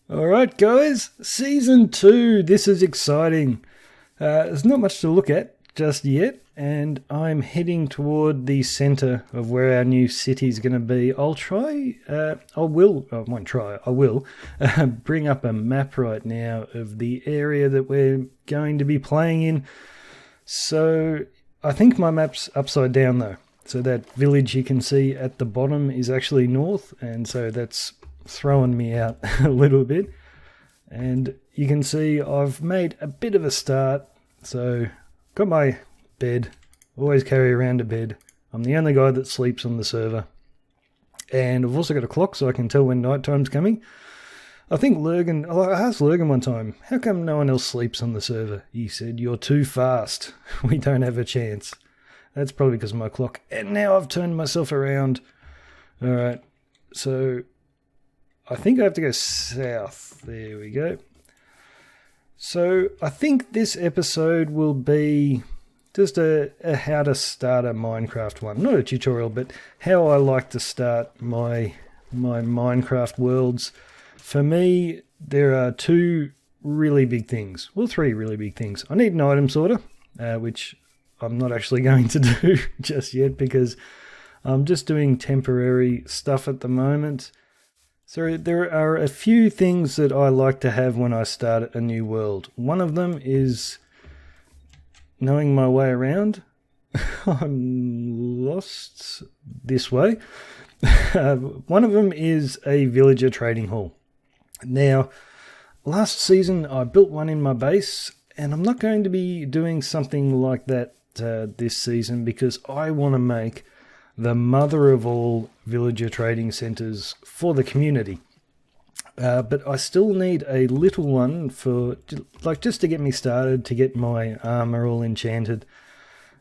Alright guys, Season 2, this is exciting. There's not much to look at just yet, and I'm heading toward the centre of where our new city is going to be. I will bring up a map right now of the area that we're going to be playing in. So I think my map's upside down though. So that village you can see at the bottom is actually north, and so that's throwing me out a little bit. And you can see I've made a bit of a start. So got my bed, always carry around a bed. I'm the only guy that sleeps on the server. And I've also got a clock so I can tell when night time's coming. I think Lurgan, I asked Lurgan one time, how come no one else sleeps on the server? He said, you're too fast. We don't have a chance. That's probably because of my clock. And now I've turned myself around. Alright, so I think I have to go south. There we go. So I think this episode will be just a how to start a Minecraft one. Not a tutorial, but how I like to start my Minecraft worlds. For me, there are two really big things. Well, three really big things. I need an item sorter, which I'm not actually going to do just yet because I'm just doing temporary stuff at the moment. So there are a few things that I like to have when I start a new world. One of them is knowing my way around. I'm lost this way. One of them is a villager trading hall. Now, last season I built one in my base, and I'm not going to be doing something like that this season because I want to make the mother of all villager trading centres for the community. But I still need a little one for, just to get me started, to get my armour all enchanted.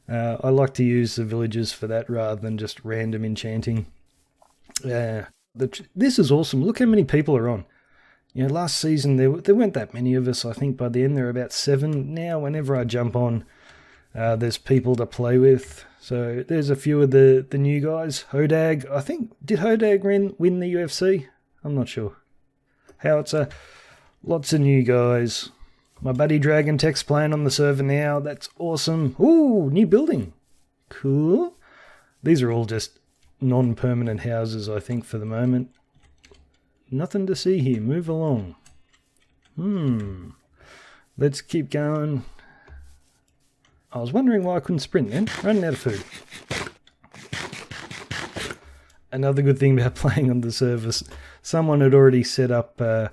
I like to use the villagers for that rather than just random enchanting. This is awesome. Look how many people are on. You know, last season there weren't that many of us. I think by the end there were about 7. Now whenever I jump on, there's people to play with. So there's a few of the new guys. Hodag, I think, did Hodag win the UFC? I'm not sure. Howitzer, lots of new guys. My buddy Dragon Tech's playing on the server now. That's awesome. Ooh, new building. Cool. These are all just non-permanent houses, I think, for the moment. Nothing to see here. Move along. Let's keep going. I was wondering why I couldn't sprint then. Running out of food. Another good thing about playing on the server, someone had already set up a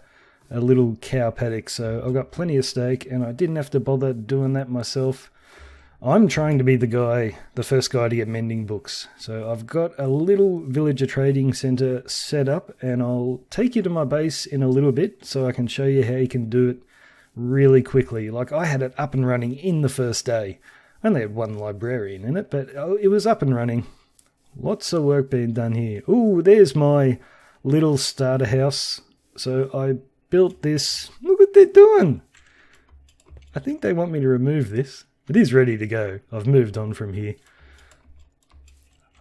little cow paddock, so I've got plenty of steak, and I didn't have to bother doing that myself. I'm trying to be the first guy to get mending books. So I've got a little villager trading centre set up, and I'll take you to my base in a little bit so I can show you how you can do it really quickly. Like, I had it up and running in the first day. I only had one librarian in it, but it was up and running. Lots of work being done here. Ooh, there's my little starter house. So I built this. Look what they're doing. I think they want me to remove this. It is ready to go. I've moved on from here.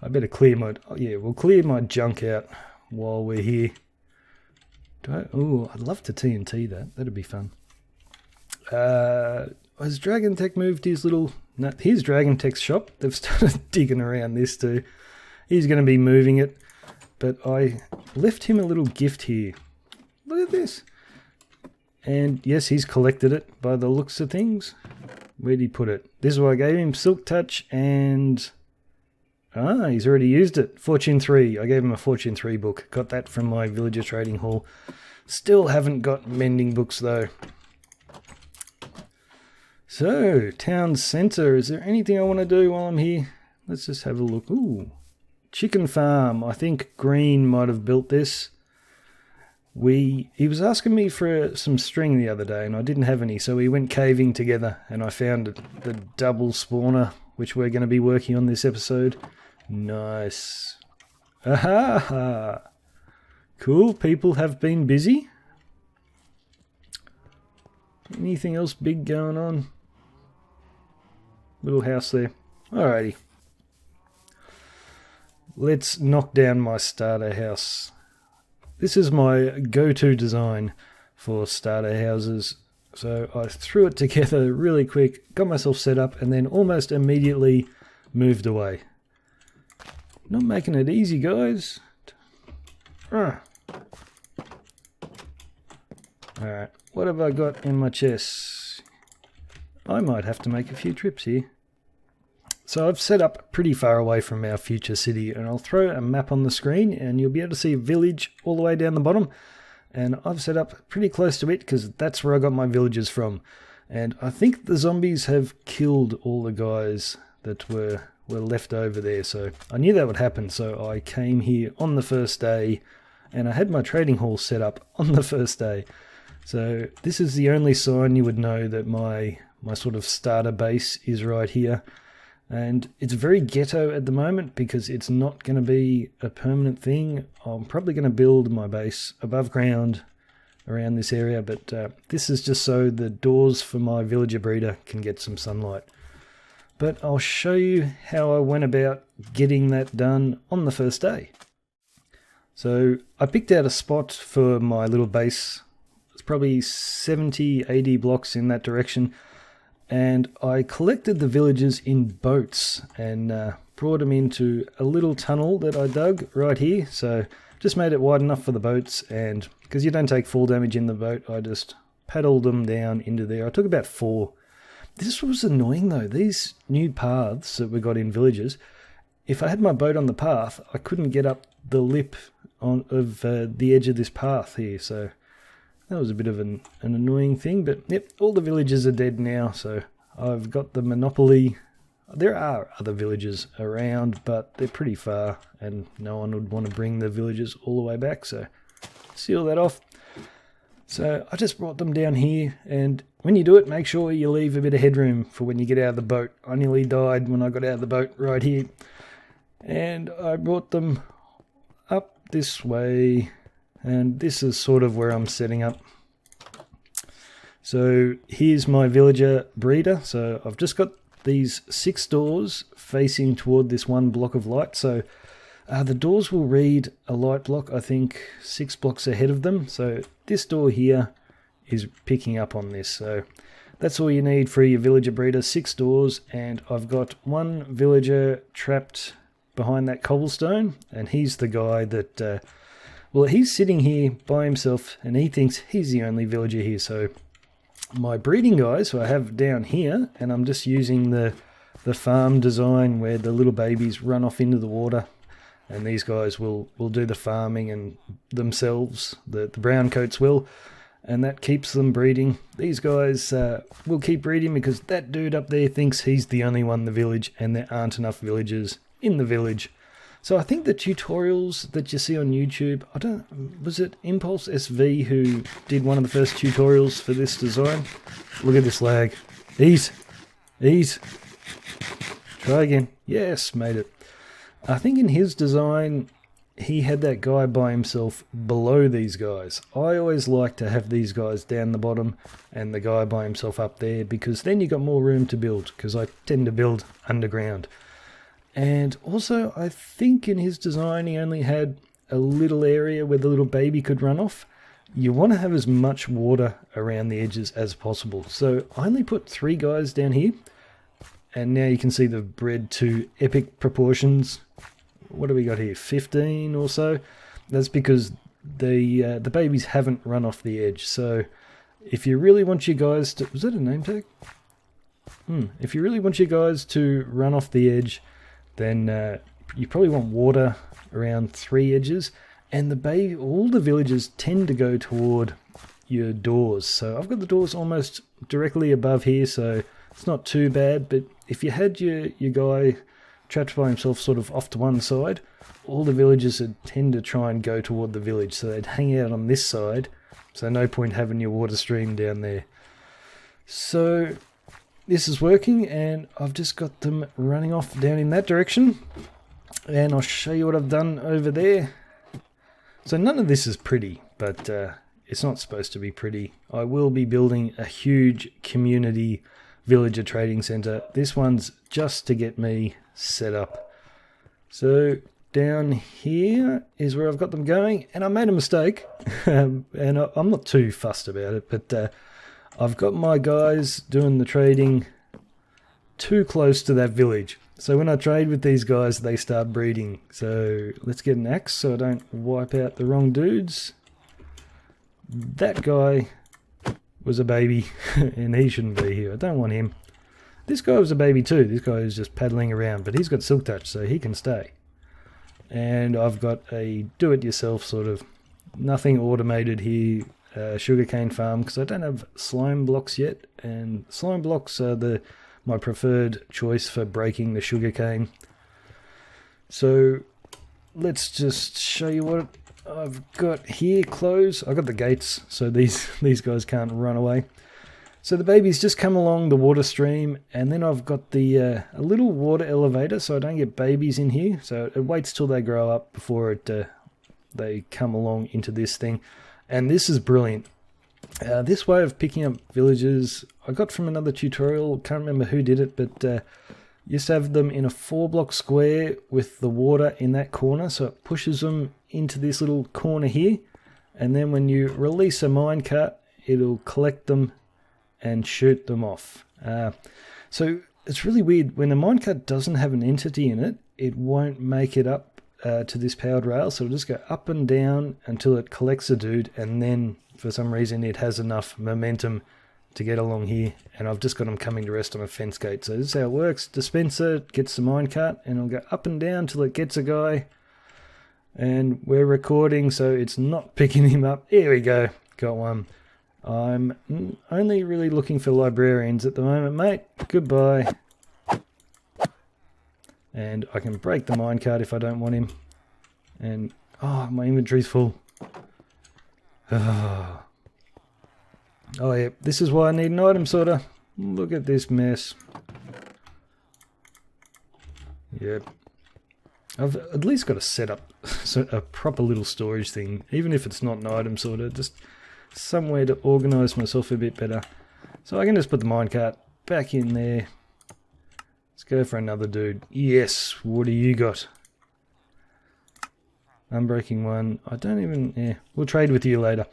I better clear we'll clear my junk out while we're here. I'd love to TNT that. That'd be fun. Has Dragon Tech moved his little... No, here's Dragon Tech's shop. They've started digging around this too. He's going to be moving it. But I left him a little gift here. Look at this. And yes, he's collected it by the looks of things. Where'd he put it? This is what I gave him. Silk Touch and... he's already used it. Fortune 3. I gave him a Fortune 3 book. Got that from my villager trading hall. Still haven't got mending books though. So, town centre. Is there anything I want to do while I'm here? Let's just have a look. Ooh, chicken farm. I think Green might have built this. He was asking me for some string the other day, and I didn't have any, so we went caving together, and I found the double spawner, which we're going to be working on this episode. Nice. Aha! Cool. People have been busy. Anything else big going on? Little house there. Alrighty. Let's knock down my starter house. This is my go-to design for starter houses. So I threw it together really quick, got myself set up, and then almost immediately moved away. Not making it easy, guys. Alright, what have I got in my chest? I might have to make a few trips here. So I've set up pretty far away from our future city, and I'll throw a map on the screen and you'll be able to see a village all the way down the bottom. And I've set up pretty close to it because that's where I got my villagers from. And I think the zombies have killed all the guys that were left over there. So I knew that would happen, so I came here on the first day and I had my trading hall set up on the first day. So this is the only sign you would know that my sort of starter base is right here. And it's very ghetto at the moment because it's not going to be a permanent thing. I'm probably going to build my base above ground around this area, but this is just so the doors for my villager breeder can get some sunlight. But I'll show you how I went about getting that done on the first day. So I picked out a spot for my little base. It's probably 70, 80 blocks in that direction. And I collected the villagers in boats and brought them into a little tunnel that I dug right here. So just made it wide enough for the boats, and because you don't take fall damage in the boat, I just paddled them down into there. I took about 4. This was annoying though, these new paths that we got in villages. If I had my boat on the path, I couldn't get up the lip of the edge of this path here, so that was a bit of an annoying thing. But yep, all the villagers are dead now, so I've got the monopoly. There are other villages around, but they're pretty far, and no one would want to bring the villagers all the way back, so seal that off. So I just brought them down here, and when you do it, make sure you leave a bit of headroom for when you get out of the boat. I nearly died when I got out of the boat right here. And I brought them up this way, and this is sort of where I'm setting up. So here's my villager breeder. So I've just got these 6 doors facing toward this one block of light. So the doors will read a light block, I think 6 blocks ahead of them. So this door here is picking up on this. So that's all you need for your villager breeder, 6 doors. And I've got 1 villager trapped behind that cobblestone, and he's the guy that well, he's sitting here by himself and he thinks he's the only villager here. So my breeding guys who I have down here, and I'm just using the farm design where the little babies run off into the water, and these guys will do the farming and themselves, the brown coats will, and that keeps them breeding. These guys will keep breeding because that dude up there thinks he's the only one in the village and there aren't enough villagers in the village. So I think the tutorials that you see on YouTube, was it Impulse SV who did one of the first tutorials for this design? Look at this lag. Ease. Try again. Yes, made it. I think in his design, he had that guy by himself below these guys. I always like to have these guys down the bottom and the guy by himself up there, because then you got more room to build, because I tend to build underground. And also, I think in his design he only had a little area where the little baby could run off. You want to have as much water around the edges as possible. So I only put 3 guys down here. And now you can see they've bred to epic proportions. What do we got here? 15 or so. That's because the babies haven't run off the edge. So if you really want your guys to... Was that a name tag? If you really want your guys to run off the edge, then you probably want water around 3 edges, and all the villagers tend to go toward your doors. So I've got the doors almost directly above here, so it's not too bad. But if you had your guy trapped by himself sort of off to one side, all the villagers would tend to try and go toward the village, so they'd hang out on this side, so no point having your water stream down there. So this is working, and I've just got them running off down in that direction, and I'll show you what I've done over there. So none of this is pretty, but it's not supposed to be pretty. I will be building a huge community villager trading center. This one's just to get me set up. So down here is where I've got them going, and I made a mistake, and I'm not too fussed about it, but I've got my guys doing the trading too close to that village. So when I trade with these guys, they start breeding. So let's get an axe so I don't wipe out the wrong dudes. That guy was a baby, and he shouldn't be here. I don't want him. This guy was a baby too. This guy is just paddling around, but he's got silk touch, so he can stay. And I've got a do-it-yourself sort of, nothing automated here, sugarcane farm, because I don't have slime blocks yet, and slime blocks are my preferred choice for breaking the sugarcane. So let's just show you what I've got here. Close. I've got the gates, so these guys can't run away. So the babies just come along the water stream, and then I've got the a little water elevator so I don't get babies in here. So it waits till they grow up before they come along into this thing. And this is brilliant. This way of picking up villagers, I got from another tutorial, can't remember who did it, but used to have them in a 4-block square with the water in that corner, so it pushes them into this little corner here, and then when you release a minecart, it'll collect them and shoot them off. So it's really weird, when a minecart doesn't have an entity in it, it won't make it up to this powered rail, so it'll just go up and down until it collects a dude, and then for some reason it has enough momentum to get along here, and I've just got them coming to rest on a fence gate. So this is how it works. Dispenser gets the minecart, and it'll go up and down till it gets a guy, and we're recording, so it's not picking him up. Here we go, got one. I'm only really looking for librarians at the moment, mate. Goodbye. And I can break the minecart if I don't want him. And, oh, my inventory's full. Oh, yeah, this is why I need an item sorter. Look at this mess. Yep. I've at least got to set up a proper little storage thing, even if it's not an item sorter, just somewhere to organise myself a bit better. So I can just put the minecart back in there. Let's go for another dude. Yes, what do you got? Unbreaking one. I don't even... yeah, we'll trade with you later.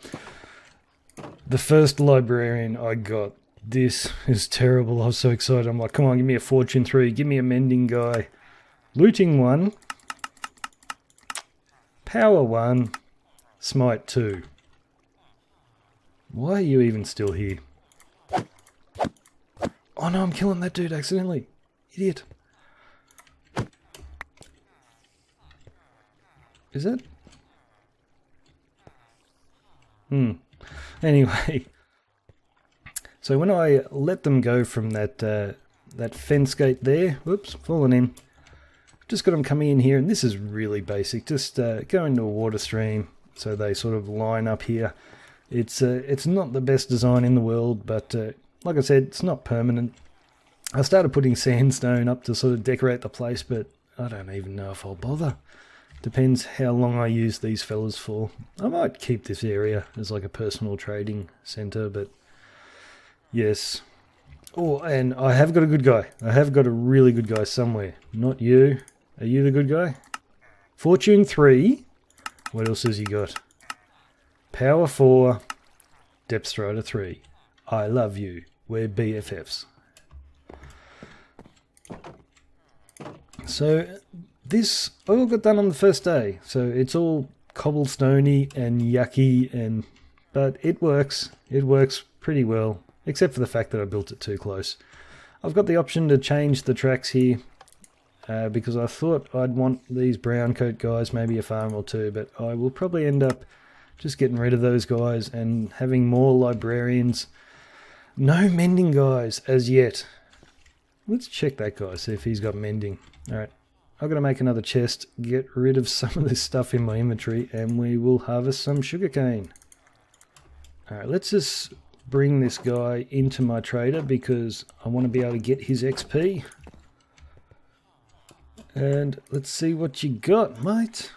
The first librarian I got. This is terrible. I was so excited. I'm like, come on, give me a fortune 3. Give me a mending guy. Looting 1. Power 1. Smite 2. Why are you even still here? Oh no, I'm killing that dude accidentally. Idiot. Is it? Anyway. So when I let them go from that fence gate there, whoops, fallen in. Just got them coming in here, and this is really basic. Just go into a water stream so they sort of line up here. It's not the best design in the world, but like I said, it's not permanent. I started putting sandstone up to sort of decorate the place, but I don't even know if I'll bother. Depends how long I use these fellas for. I might keep this area as like a personal trading centre, but yes. Oh, and I have got a good guy. I have got a really good guy somewhere. Not you. Are you the good guy? Fortune 3. What else has he got? Power 4. Depth Strider 3. I love you. We're BFFs. So this all got done on the first day. So it's all cobblestoney and yucky, but it works. It works pretty well, except for the fact that I built it too close. I've got the option to change the tracks here because I thought I'd want these brown coat guys, maybe a farm or two, but I will probably end up just getting rid of those guys and having more librarians. No mending guys as yet. Let's check that guy, see if he's got mending. Alright, I've got to make another chest, get rid of some of this stuff in my inventory, and we will harvest some sugarcane. Alright, let's just bring this guy into my trader because I want to be able to get his XP. And let's see what you got, mate.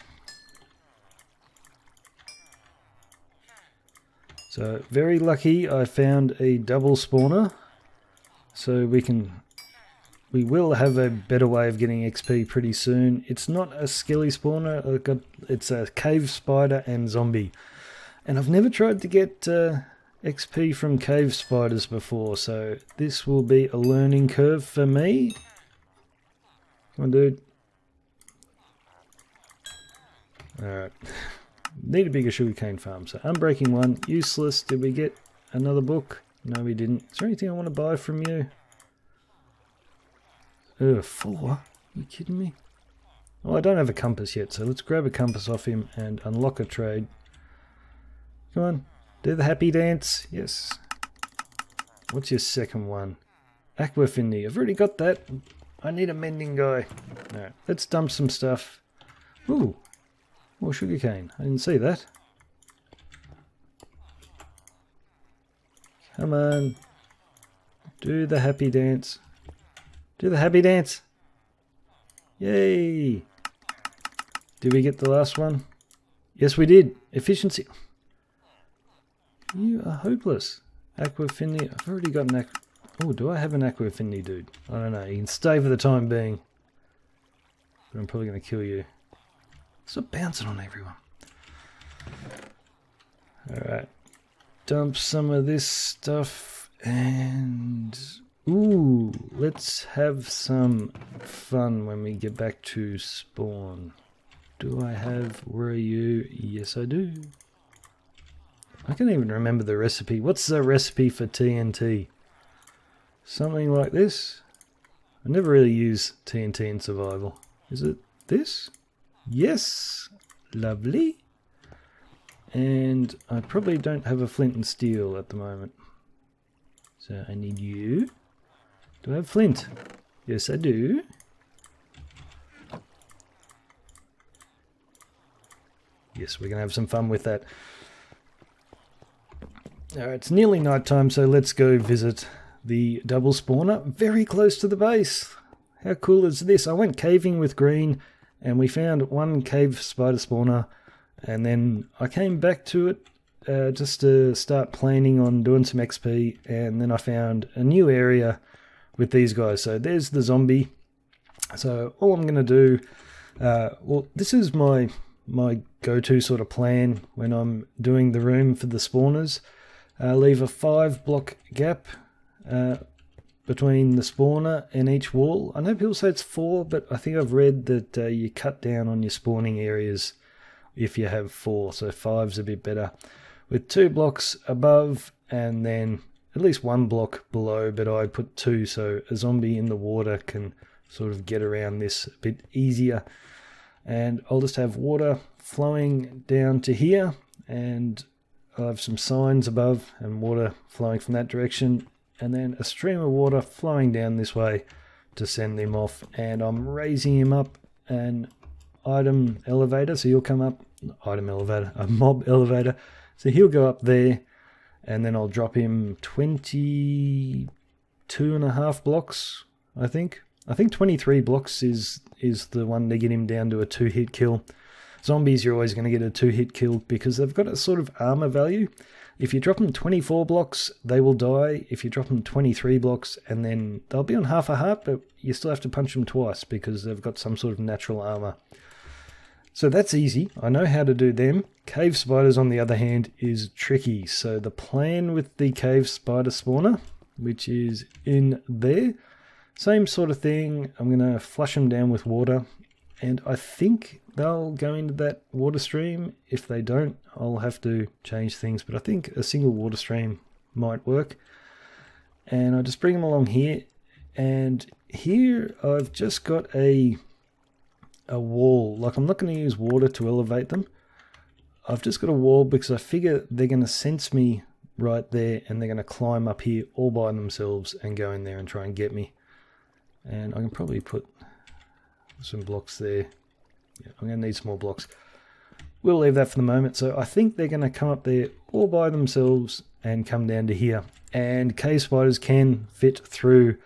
So, very lucky I found a double spawner. So we can we will have a better way of getting XP pretty soon. It's not a skelly spawner, it's a cave spider and zombie. And I've never tried to get XP from cave spiders before, so this will be a learning curve for me. Come on, dude. Alright. Need a bigger sugarcane farm. So Unbreaking 1, useless. Did we get another book? No, we didn't. Is there anything I want to buy from you? 4? Are you kidding me? Oh, I don't have a compass yet, so let's grab a compass off him and unlock a trade. Come on, do the happy dance. Yes. What's your second one? Aqua Affinity. I've already got that. I need a mending guy. Alright, let's dump some stuff. Ooh, more sugarcane. I didn't see that. Come on. Do the happy dance. Do the happy dance. Yay. Did we get the last one? Yes, we did. Efficiency. You are hopeless. Aqua Affinity. I've already got an Aqua... Oh, do I have an Aqua Affinity, dude? I don't know. You can stay for the time being. But I'm probably going to kill you. Stop bouncing on everyone. Alright. Dump some of this stuff and... Ooh, let's have some fun when we get back to spawn. Do I have... Where are you? Yes, I do. I can't even remember the recipe. What's the recipe for TNT? Something like this? I never really use TNT in survival. Is it this? Yes! Lovely. And I probably don't have a flint and steel at the moment. So I need you. Do I have flint? Yes, I do. Yes, we're going to have some fun with that. Alright, it's nearly night time, so let's go visit the double spawner very close to the base. How cool is this? I went caving with Green and we found one cave spider spawner, and then I came back to it just to start planning on doing some XP, and then I found a new area with these guys. So there's the zombie. So all I'm going to do, well, this is my go-to sort of plan when I'm doing the room for the spawners. Leave a 5-block gap between the spawner and each wall. I know people say it's 4, but I think I've read that you cut down on your spawning areas if you have 4, so 5's a bit better. With 2 blocks above and then at least 1 block below, but I put 2 so a zombie in the water can sort of get around this a bit easier. And I'll just have water flowing down to here, and I'll have some signs above and water flowing from that direction, and then a stream of water flowing down this way to send him off. And I'm raising him up an item elevator, so he'll come up, item elevator, a mob elevator, so he'll go up there, and then I'll drop him 22.5 blocks, I think. I think 23 blocks is the one to get him down to a 2-hit kill. Zombies, you're always going to get a 2-hit kill because they've got a sort of armor value. If you drop them 24 blocks, they will die. If you drop them 23 blocks, and then they'll be on half a heart, but you still have to punch them twice because they've got some sort of natural armor. So that's easy. I know how to do them. Cave spiders, on the other hand, is tricky. So the plan with the cave spider spawner, which is in there, same sort of thing. I'm going to flush them down with water, and I think they'll go into that water stream. If they don't, I'll have to change things, but I think a single water stream might work. And I just bring them along here, and here I've just got a wall. Like, I'm not going to use water to elevate them. I've just got a wall because I figure they're going to sense me right there, and they're going to climb up here all by themselves and go in there and try and get me. And I can probably put some blocks there. Yeah, I'm going to need some more blocks. We'll leave that for the moment. So I think they're going to come up there all by themselves and come down to here. And cave spiders can fit through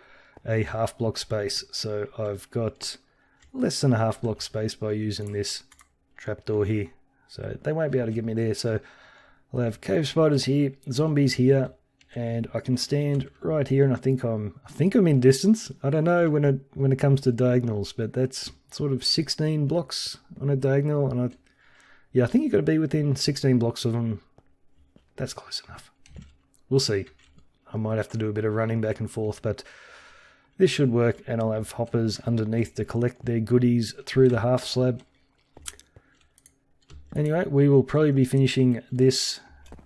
a half-block space. So I've got less than a half-block space by using this trapdoor here. So they won't be able to get me there. So I'll have cave spiders here, zombies here, and I can stand right here, and I think I'm in distance. I don't know when it comes to diagonals, but that's sort of 16 blocks on a diagonal, and I think you've got to be within 16 blocks of them. That's close enough. We'll see. I might have to do a bit of running back and forth, but this should work, and I'll have hoppers underneath to collect their goodies through the half slab. Anyway, we will probably be finishing this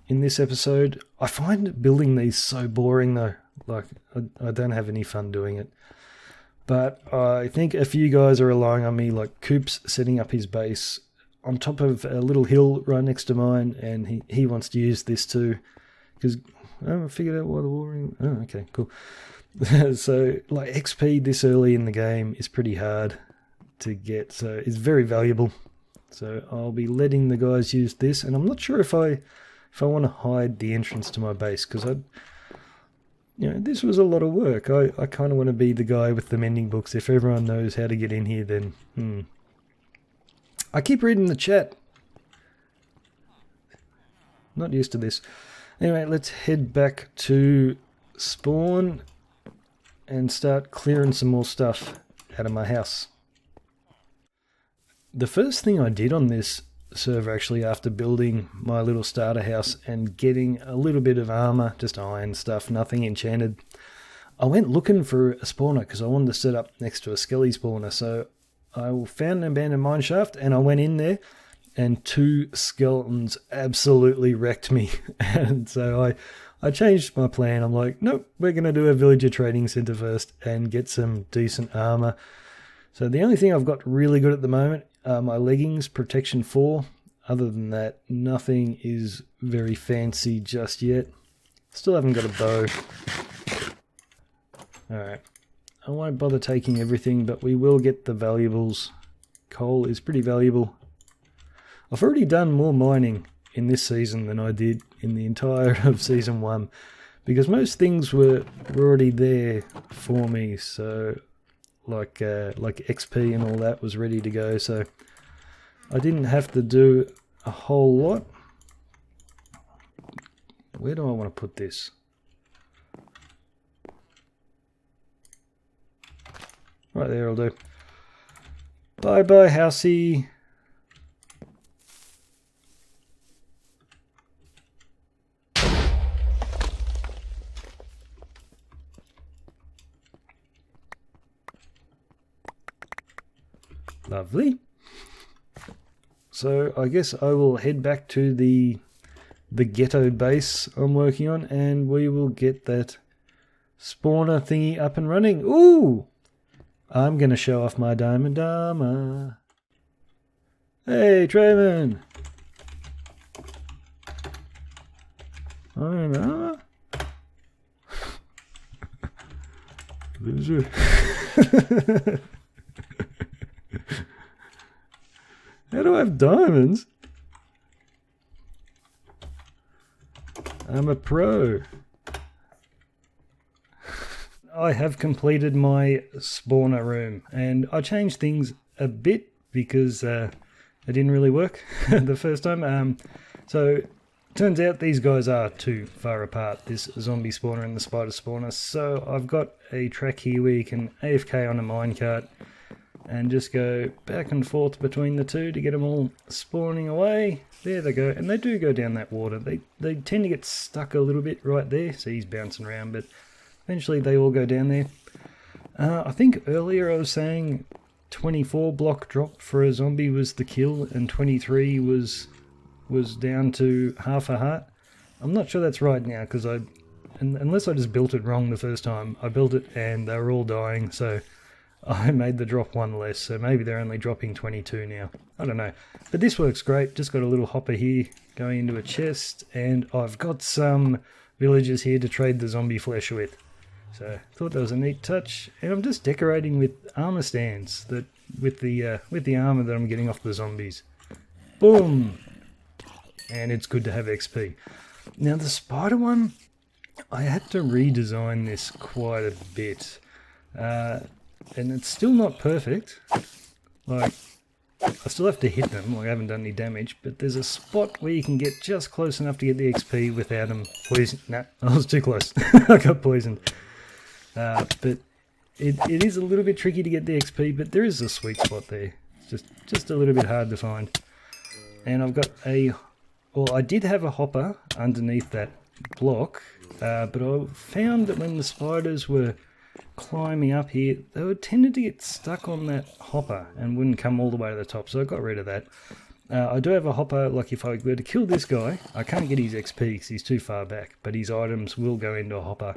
in this episode. I find building these so boring though. Like, I don't have any fun doing it. But I think a few guys are relying on me, like Coop's setting up his base on top of a little hill right next to mine, and he wants to use this too. Because I figured out why the watering... Oh, okay, cool. So, like, XP this early in the game is pretty hard to get, so it's very valuable. So I'll be letting the guys use this, and I'm not sure if I want to hide the entrance to my base, because this was a lot of work. I kind of want to be the guy with the mending books. If everyone knows how to get in here, then I keep reading the chat. Not used to this. Anyway, let's head back to spawn and start clearing some more stuff out of my house. The first thing I did on this server, actually, after building my little starter house and getting a little bit of armor, just iron stuff, nothing enchanted, I went looking for a spawner because I wanted to set up next to a skelly spawner. So I found an abandoned mine shaft, and I went in there, and 2 skeletons absolutely wrecked me. And so I changed my plan. I'm like, nope, we're going to do a villager trading center first and get some decent armor. So the only thing I've got really good at the moment are my leggings, protection 4. Other than that, nothing is very fancy just yet. Still haven't got a bow. Alright, I won't bother taking everything, but we will get the valuables. Coal is pretty valuable. I've already done more mining in this season than I did in the entire of season 1, because most things were already there for me. So like XP and all that was ready to go, so I didn't have to do a whole lot. Where do I want to put this? Right there will do. Bye bye, housey. Lovely. So I guess I will head back to the ghetto base I'm working on, and we will get that spawner thingy up and running. Ooh! I'm going to show off my diamond armor. Hey, Trayman! Iron armor? Loser. How do I have diamonds? I'm a pro. I have completed my spawner room, and I changed things a bit because it didn't really work the first time. So turns out these guys are too far apart, this zombie spawner and the spider spawner. So I've got a track here where you can AFK on a minecart and just go back and forth between the two to get them all spawning away. There they go, and they do go down that water. They tend to get stuck a little bit right there, so he's bouncing around, but eventually they all go down there. I think earlier I was saying 24 block drop for a zombie was the kill, and 23 was down to half a heart. I'm not sure that's right now, because unless I just built it wrong the first time. I built it and they were all dying, so I made the drop 1 less, so maybe they're only dropping 22 now. I don't know. But this works great. Just got a little hopper here going into a chest, and I've got some villagers here to trade the zombie flesh with. So I thought that was a neat touch. And I'm just decorating with armor stands that with the armor that I'm getting off the zombies. Boom! And it's good to have XP. Now the spider one, I had to redesign this quite a bit. And it's still not perfect. Like, I still have to hit them, like I haven't done any damage, but there's a spot where you can get just close enough to get the XP without them poison. No, I was too close. I got poisoned. But it is a little bit tricky to get the XP, but there is a sweet spot there. It's just a little bit hard to find. And I've got I did have a hopper underneath that block, but I found that when the spiders were climbing up here, they were tended to get stuck on that hopper and wouldn't come all the way to the top, so I got rid of that. I do have a hopper, like if I were to kill this guy, I can't get his XP because he's too far back, but his items will go into a hopper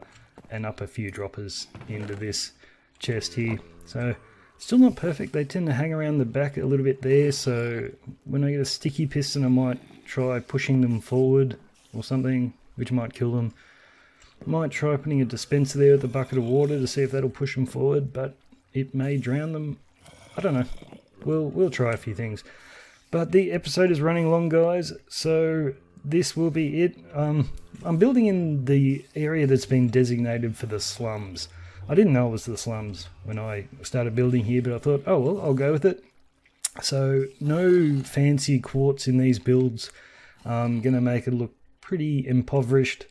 and up a few droppers into this chest here. So still not perfect, they tend to hang around the back a little bit there, so when I get a sticky piston I might try pushing them forward or something, which might kill them. Might try putting a dispenser there with a bucket of water to see if that'll push them forward, but it may drown them. I don't know. We'll try a few things. But the episode is running long, guys, so this will be it. I'm building in the area that's been designated for the slums. I didn't know it was the slums when I started building here, but I thought, oh well, I'll go with it. So no fancy quartz in these builds. I'm going to make it look pretty impoverished,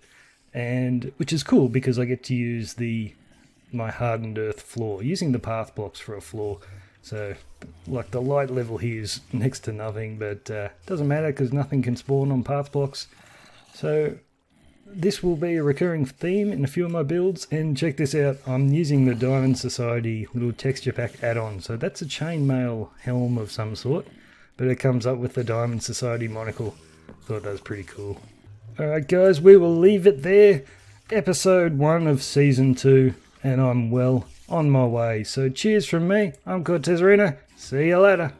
and which is cool because I get to use my hardened earth floor, using the path blocks for a floor. So like the light level here is next to nothing, but doesn't matter because nothing can spawn on path blocks. So this will be a recurring theme in a few of my builds, and check this out, I'm using the Diamond Society little texture pack add-on. So that's a chainmail helm of some sort, but it comes up with the Diamond Society monocle. Thought that was pretty cool. Alright guys, we will leave it there. Episode 1 of Season 2, and I'm well on my way. So cheers from me, I'm Cortezerino. See you later.